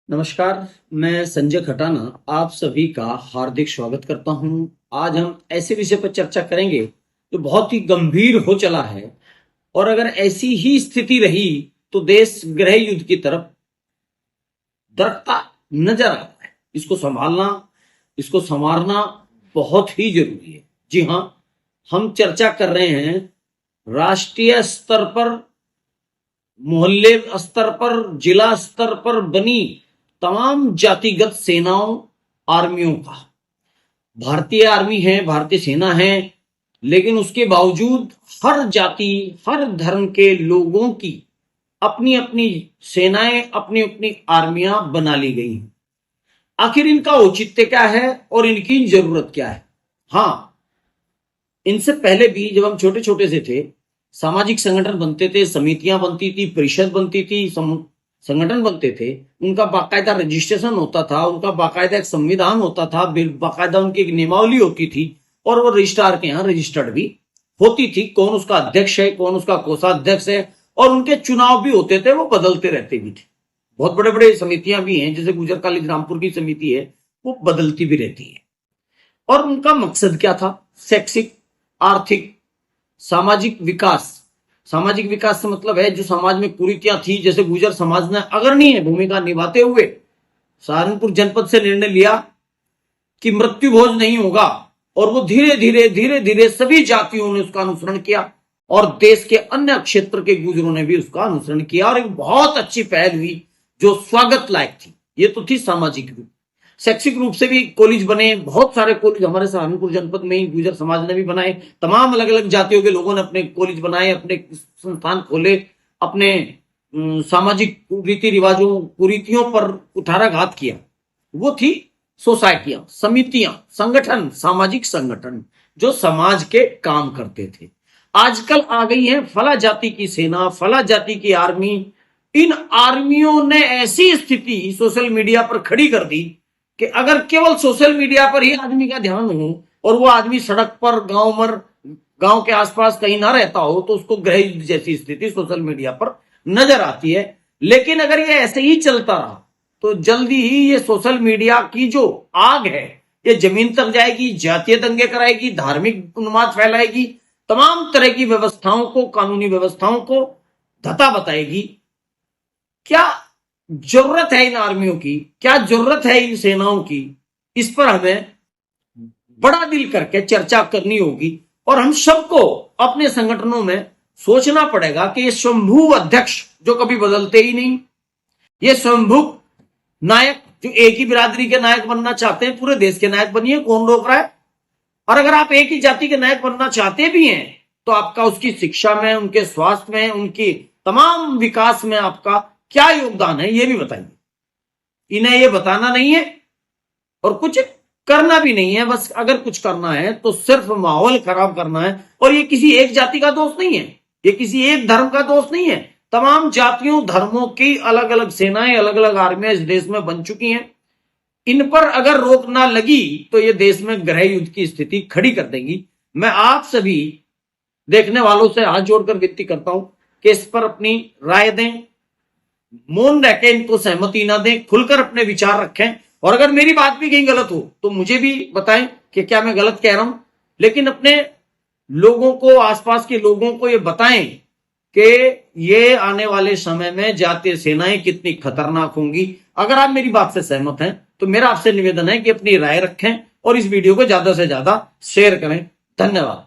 नमस्कार। मैं संजय खटाना आप सभी का हार्दिक स्वागत करता हूं। आज हम ऐसे विषय पर चर्चा करेंगे जो बहुत ही गंभीर हो चला है और अगर ऐसी ही स्थिति रही तो देश गृह युद्ध की तरफ दरकता नजर आ रहा है। इसको संभालना, इसको संवारना बहुत ही जरूरी है। जी हाँ, हम चर्चा कर रहे हैं राष्ट्रीय स्तर पर, मोहल्ले स्तर पर, जिला स्तर पर बनी तमाम जातिगत सेनाओं, आर्मियों का। भारतीय आर्मी है, भारतीय सेना है, लेकिन उसके बावजूद हर जाति, हर धर्म के लोगों की अपनी अपनी सेनाएं, अपनी अपनी आर्मियां बना ली गई हैं। आखिर इनका औचित्य क्या है और इनकी जरूरत क्या है? हाँ, इनसे पहले भी जब हम छोटे छोटे से थे, सामाजिक संगठन बनते थे, समितियां बनती थी, परिषद बनती थी, संगठन बनते थे, उनका बाकायदा रजिस्ट्रेशन होता था, उनका बाकायदा एक संविधान होता था, बाकायदा उनकी एक नियमावली होती थी और वो रजिस्ट्रार के यहाँ रजिस्टर्ड भी होती थी। कौन उसका अध्यक्ष है, कौन उसका कोषाध्यक्ष है, और उनके चुनाव भी होते थे, वो बदलते रहते भी थे। बहुत बड़े बड़े समितियां भी हैं, जैसे गुजर कॉलेज रामपुर की समिति है, वो बदलती भी रहती है। और उनका मकसद क्या था? शैक्षिक, आर्थिक, सामाजिक विकास। सामाजिक विकास से मतलब है जो समाज में कुरीतियां थी, जैसे गुर्जर समाज ने अग्रणीय भूमिका निभाते हुए सहारनपुर जनपद से निर्णय लिया कि मृत्यु भोज नहीं होगा, और वो धीरे धीरे धीरे धीरे सभी जातियों ने उसका अनुसरण किया और देश के अन्य क्षेत्र के गुर्जरों ने भी उसका अनुसरण किया और एक बहुत अच्छी पहल हुई जो स्वागत लायक थी। ये तो थी सामाजिक रूप। शैक्षिक रूप से भी कॉलेज बने, बहुत सारे कॉलेज हमारे सहारनपुर जनपद में ही गुर्जर समाज ने भी बनाए। तमाम अलग अलग जातियों के लोगों ने अपने कॉलेज बनाए, अपने संस्थान खोले, अपने सामाजिक रीति रिवाजों, कुरीतियों पर कुठाराघात किया। वो थी सोसाइटियां, समितियां, संगठन, सामाजिक संगठन जो समाज के काम करते थे। आजकल आ गई है फला जाति की सेना, फला जाति की आर्मी। इन आर्मियों ने ऐसी स्थिति सोशल मीडिया पर खड़ी कर दी कि अगर केवल सोशल मीडिया पर ही आदमी का ध्यान हो और वो आदमी सड़क पर, गांव के आसपास कहीं ना रहता हो, तो उसको गृह युद्ध जैसी स्थिति सोशल मीडिया पर नजर आती है। लेकिन अगर ये ऐसे ही चलता रहा तो जल्दी ही ये सोशल मीडिया की जो आग है ये जमीन तक जाएगी, जातीय दंगे कराएगी, धार्मिक उन्माद फैलाएगी, तमाम तरह की व्यवस्थाओं को, कानूनी व्यवस्थाओं को धता बताएगी। क्या जरूरत है इन आर्मियों की? क्या जरूरत है इन सेनाओं की? इस पर हमें बड़ा दिल करके चर्चा करनी होगी और हम सबको अपने संगठनों में सोचना पड़ेगा कि ये स्वयंभू अध्यक्ष जो कभी बदलते ही नहीं, ये स्वयंभू नायक जो एक ही बिरादरी के नायक बनना चाहते हैं, पूरे देश के नायक बनिए, कौन रोक रहा है? और अगर आप एक ही जाति के नायक बनना चाहते भी हैं तो आपका उसकी शिक्षा में, उनके स्वास्थ्य में, उनकी तमाम विकास में आपका क्या योगदान है, ये भी बताइए। इन्हें ये बताना नहीं है और कुछ करना भी नहीं है। बस अगर कुछ करना है तो सिर्फ माहौल खराब करना है। और ये किसी एक जाति का दोष नहीं है, ये किसी एक धर्म का दोष नहीं है। तमाम जातियों, धर्मों की अलग अलग सेनाएं, अलग अलग आर्मियां इस देश में बन चुकी हैं। इन पर अगर रोक ना लगी तो ये देश में गृह युद्ध की स्थिति खड़ी कर देंगी। मैं आप सभी देखने वालों से हाथ जोड़कर विनती करता हूं कि इस पर अपनी राय दें, मौन रहकर इनको सहमति ना दें, खुलकर अपने विचार रखें। और अगर मेरी बात भी कहीं गलत हो तो मुझे भी बताएं कि क्या मैं गलत कह रहा हूं। लेकिन अपने लोगों को, आसपास के लोगों को ये बताएं कि ये आने वाले समय में जातीय सेनाएं कितनी खतरनाक होंगी। अगर आप मेरी बात से सहमत हैं तो मेरा आपसे निवेदन है कि अपनी राय रखें और इस वीडियो को ज्यादा से ज्यादा शेयर करें। धन्यवाद।